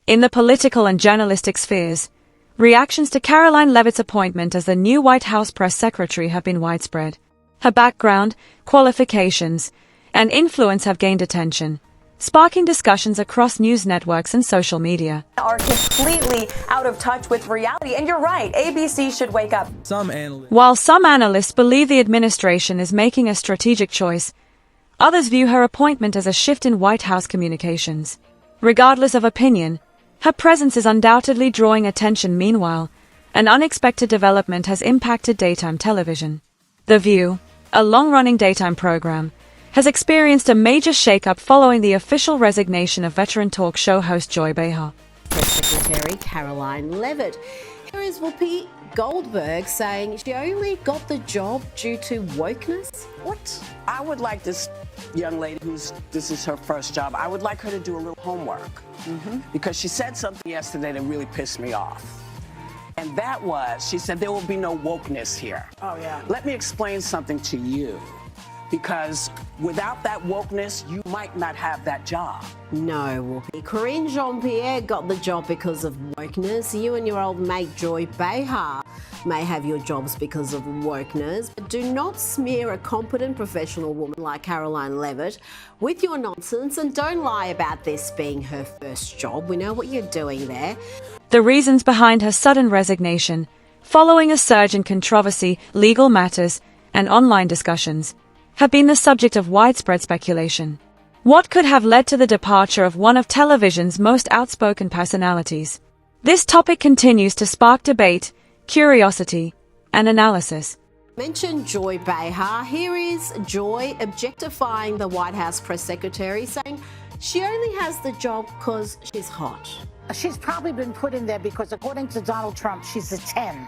In the political and journalistic spheres, reactions to Karoline Leavitt's appointment as the new White House press secretary have been widespread. Her background, qualifications, and influence have gained attention, sparking discussions across news networks and social media. Are completely out of touch with reality, and you're right, ABC should wake up. While some analysts believe the administration is making a strategic choice, others view her appointment as a shift in White House communications. Regardless of opinion, her presence is undoubtedly drawing attention. Meanwhile, an unexpected development has impacted daytime television. The View, a long-running daytime program, has experienced a major shakeup following the official resignation of veteran talk show host Joy Behar. Press Secretary Karoline Leavitt. Here is Whoopi Goldberg saying she only got the job due to wokeness. What? I would like this young lady this is her first job, I would like her to do a little homework. Because she said something yesterday that really pissed me off. And that was, she said there will be no wokeness here. Oh, yeah. Let me explain something to you. Because without that wokeness, you might not have that job. No, Whoopi. Corinne Jean-Pierre got the job because of wokeness. You and your old mate Joy Behar may have your jobs because of wokeness, but do not smear a competent professional woman like Karoline Leavitt with your nonsense, and don't lie about this being her first job. We know what you're doing there. The reasons behind her sudden resignation, following a surge in controversy, legal matters, and online discussions, have been the subject of widespread speculation. What could have led to the departure of one of television's most outspoken personalities? This topic continues to spark debate, curiosity, and analysis. Mention Joy Behar. Here is Joy objectifying the White House press secretary, saying she only has the job because she's hot. She's probably been put in there because, according to Donald Trump, she's a 10.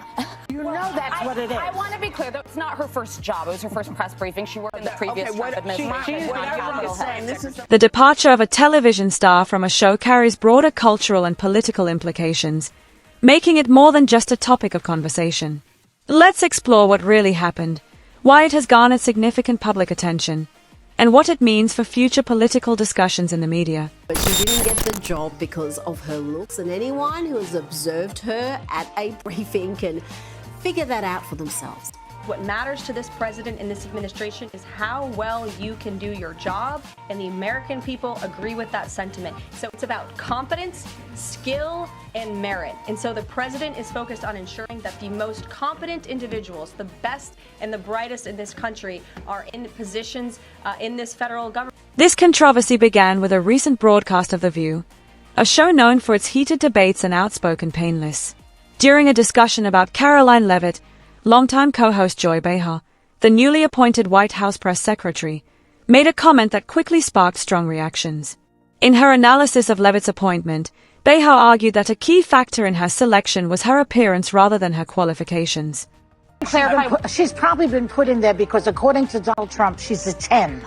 You know that's what it is. I want to be clear, though, it's not her first job. It was her first press briefing. She worked in the previous Trump administration. The departure of a television star from a show carries broader cultural and political implications, making it more than just a topic of conversation. Let's explore what really happened, why it has garnered significant public attention, and what it means for future political discussions in the media. But she didn't get the job because of her looks, and anyone who has observed her at a briefing can figure that out for themselves. What matters to this president and this administration is how well you can do your job, and the American people agree with that sentiment. So it's about competence, skill, and merit. And so the president is focused on ensuring that the most competent individuals, the best and the brightest in this country, are in positions in this federal government. This controversy began with a recent broadcast of The View, a show known for its heated debates and outspoken painless. During a discussion about Karoline Leavitt, longtime co-host Joy Behar, the newly appointed White House press secretary, made a comment that quickly sparked strong reactions. In her analysis of Leavitt's appointment, Behar argued that a key factor in her selection was her appearance rather than her qualifications. She's probably been put in there because, according to Donald Trump, she's a 10.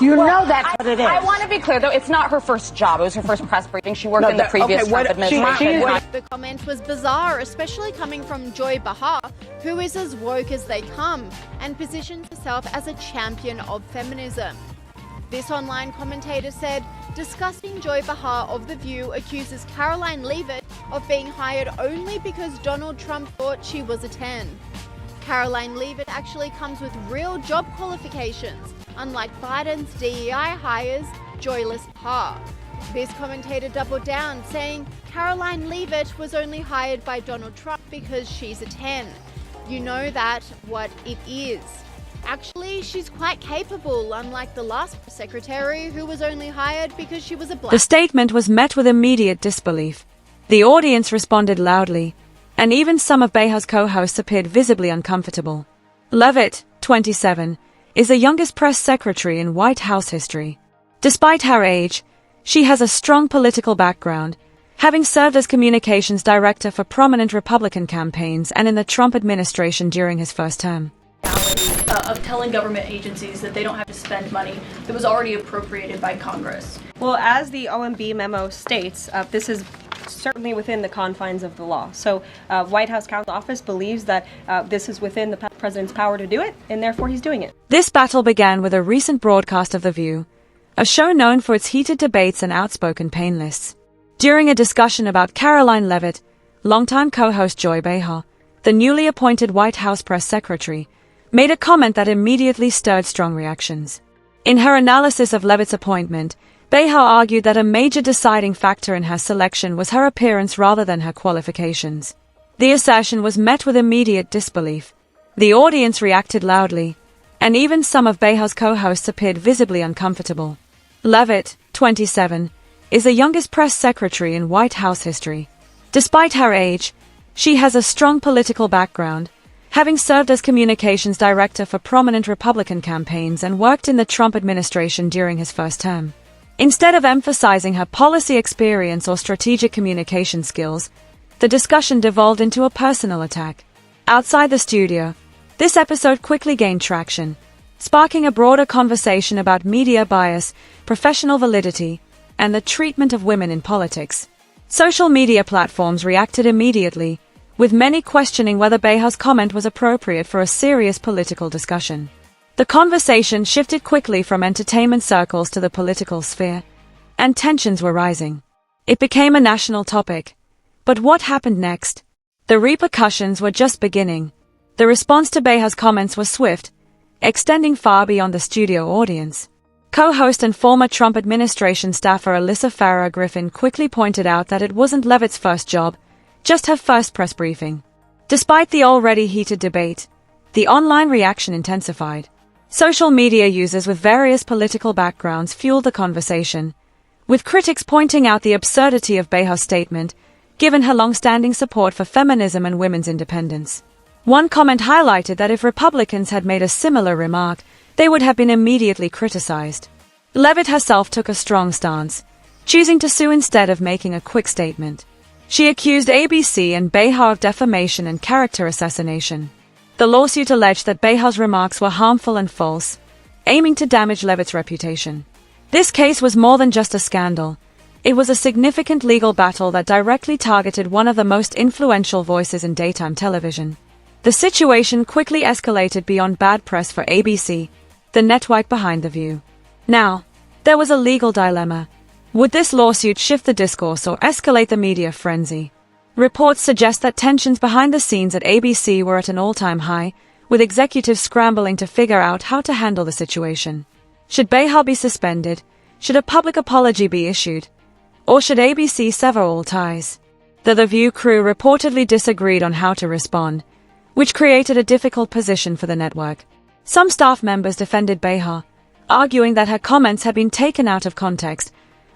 You know that's what it is. I want to be clear, though, it's not her first job. It was her first press briefing. She worked in the previous Trump administration. The comment was bizarre, especially coming from Joy Behar, who is as woke as they come and positions herself as a champion of feminism. This online commentator said, discussing Joy Behar of The View accuses Karoline Leavitt of being hired only because Donald Trump thought she was a 10. Karoline Leavitt actually comes with real job qualifications, unlike Biden's DEI hires, Joyless Behar. This commentator doubled down, saying Karoline Leavitt was only hired by Donald Trump because she's a 10. You know that what it is. Actually, she's quite capable, unlike the last secretary who was only hired because she was a black. The statement was met with immediate disbelief. The audience responded loudly, and even some of Behar's co-hosts appeared visibly uncomfortable. Leavitt, 27, is the youngest press secretary in White House history. Despite her age, she has a strong political background, having served as communications director for prominent Republican campaigns and in the Trump administration during his first term. Of telling government agencies that they don't have to spend money that was already appropriated by Congress. Well, as the OMB memo states, this is certainly within the confines of the law. So White House Counsel's Office believes that this is within the president's power to do it, and therefore he's doing it. This battle began with a recent broadcast of The View, a show known for its heated debates and outspoken painlists. During a discussion about Karoline Leavitt, longtime co-host Joy Behar, the newly appointed White House press secretary, made a comment that immediately stirred strong reactions. In her analysis of Leavitt's appointment, Behar argued that a major deciding factor in her selection was her appearance rather than her qualifications. The assertion was met with immediate disbelief. The audience reacted loudly, and even some of Behar's co-hosts appeared visibly uncomfortable. Leavitt, 27, is the youngest press secretary in White House history. Despite her age, she has a strong political background, having served as communications director for prominent Republican campaigns and worked in the Trump administration during his first term. Instead of emphasizing her policy experience or strategic communication skills, the discussion devolved into a personal attack. Outside the studio, this episode quickly gained traction, sparking a broader conversation about media bias, professional validity, and the treatment of women in politics. Social media platforms reacted immediately, with many questioning whether Behar's comment was appropriate for a serious political discussion. The conversation shifted quickly from entertainment circles to the political sphere, and tensions were rising. It became a national topic. But what happened next? The repercussions were just beginning. The response to Behar's comments was swift, extending far beyond the studio audience. Co-host and former Trump administration staffer Alyssa Farah Griffin quickly pointed out that it wasn't Leavitt's first job, just her first press briefing. Despite the already heated debate, the online reaction intensified. Social media users with various political backgrounds fueled the conversation, with critics pointing out the absurdity of Behar's statement, given her long-standing support for feminism and women's independence. One comment highlighted that if Republicans had made a similar remark, they would have been immediately criticized. Leavitt herself took a strong stance, choosing to sue instead of making a quick statement. She accused ABC and Behar of defamation and character assassination. The lawsuit alleged that Behar's remarks were harmful and false, aiming to damage Leavitt's reputation. This case was more than just a scandal. It was a significant legal battle that directly targeted one of the most influential voices in daytime television. The situation quickly escalated beyond bad press for ABC, the network behind The View. Now, there was a legal dilemma. Would this lawsuit shift the discourse or escalate the media frenzy? Reports suggest that tensions behind the scenes at ABC were at an all-time high, with executives scrambling to figure out how to handle the situation. Should Behar be suspended? Should a public apology be issued? Or should ABC sever all ties? The View crew reportedly disagreed on how to respond, which created a difficult position for the network. Some staff members defended Behar, arguing that her comments had been taken out of context,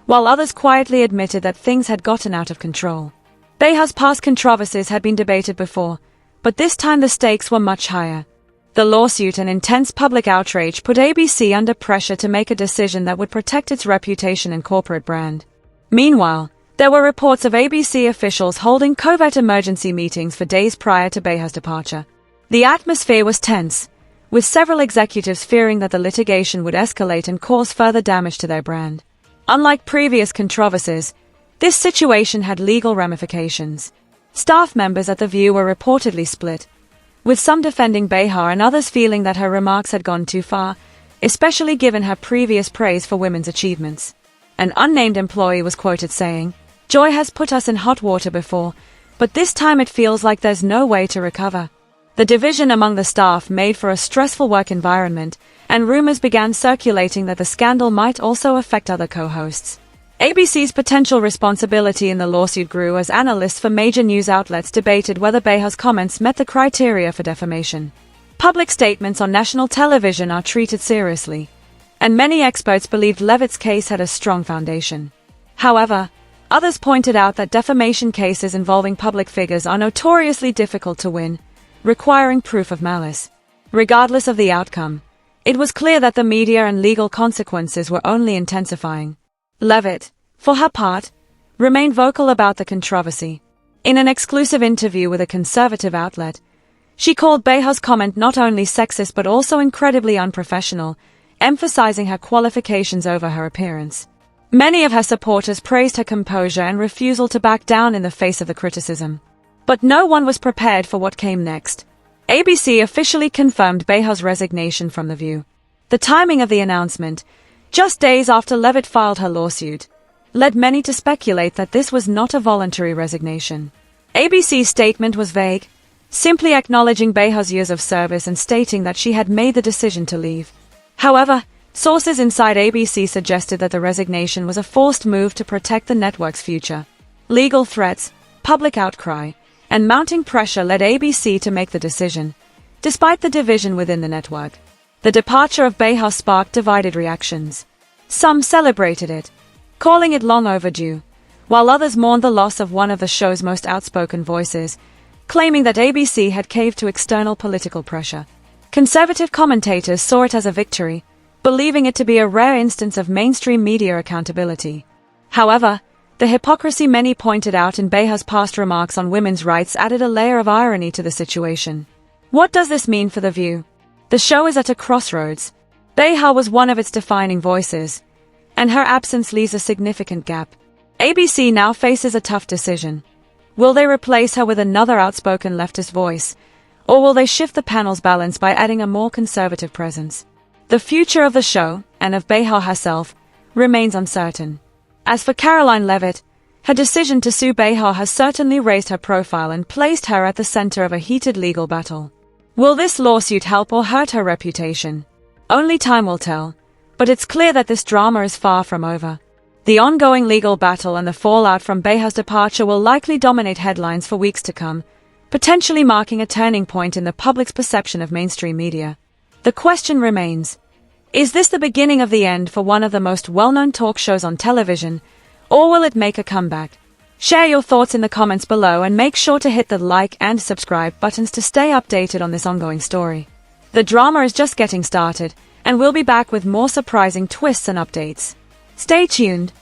while others quietly admitted that things had gotten out of control. Behar's past controversies had been debated before, but this time the stakes were much higher. The lawsuit and intense public outrage put ABC under pressure to make a decision that would protect its reputation and corporate brand. Meanwhile, there were reports of ABC officials holding covert emergency meetings for days prior to Behar's departure. The atmosphere was tense, with several executives fearing that the litigation would escalate and cause further damage to their brand. Unlike previous controversies, this situation had legal ramifications. Staff members at The View were reportedly split, with some defending Behar and others feeling that her remarks had gone too far, especially given her previous praise for women's achievements. An unnamed employee was quoted saying, "Joy has put us in hot water before, but this time it feels like there's no way to recover." The division among the staff made for a stressful work environment, and rumors began circulating that the scandal might also affect other co-hosts. ABC's potential responsibility in the lawsuit grew as analysts for major news outlets debated whether Behar's comments met the criteria for defamation. Public statements on national television are treated seriously, and many experts believed Leavitt's case had a strong foundation. However, others pointed out that defamation cases involving public figures are notoriously difficult to win, requiring proof of malice. Regardless of the outcome, it was clear that the media and legal consequences were only intensifying. Leavitt, for her part, remained vocal about the controversy. In an exclusive interview with a conservative outlet, she called Behar's comment not only sexist but also incredibly unprofessional, emphasizing her qualifications over her appearance. Many of her supporters praised her composure and refusal to back down in the face of the criticism. But no one was prepared for what came next. ABC officially confirmed Behar's resignation from The View. The timing of the announcement, just days after Leavitt filed her lawsuit, led many to speculate that this was not a voluntary resignation. ABC's statement was vague, simply acknowledging Behar's years of service and stating that she had made the decision to leave. However, sources inside ABC suggested that the resignation was a forced move to protect the network's future. Legal threats, public outcry, and mounting pressure led ABC to make the decision, despite the division within the network. The departure of Behar sparked divided reactions. Some celebrated it, calling it long overdue, while others mourned the loss of one of the show's most outspoken voices, claiming that ABC had caved to external political pressure. Conservative commentators saw it as a victory, believing it to be a rare instance of mainstream media accountability. However, the hypocrisy many pointed out in Behar's past remarks on women's rights added a layer of irony to the situation. What does this mean for The View? The show is at a crossroads. Behar was one of its defining voices, and her absence leaves a significant gap. ABC now faces a tough decision. Will they replace her with another outspoken leftist voice, or will they shift the panel's balance by adding a more conservative presence? The future of the show, and of Behar herself, remains uncertain. As for Karoline Leavitt, her decision to sue Behar has certainly raised her profile and placed her at the center of a heated legal battle. Will this lawsuit help or hurt her reputation? Only time will tell, but it's clear that this drama is far from over. The ongoing legal battle and the fallout from Behar's departure will likely dominate headlines for weeks to come, potentially marking a turning point in the public's perception of mainstream media. The question remains, is this the beginning of the end for one of the most well-known talk shows on television, or will it make a comeback? Share your thoughts in the comments below and make sure to hit the like and subscribe buttons to stay updated on this ongoing story. The drama is just getting started, and we'll be back with more surprising twists and updates. Stay tuned.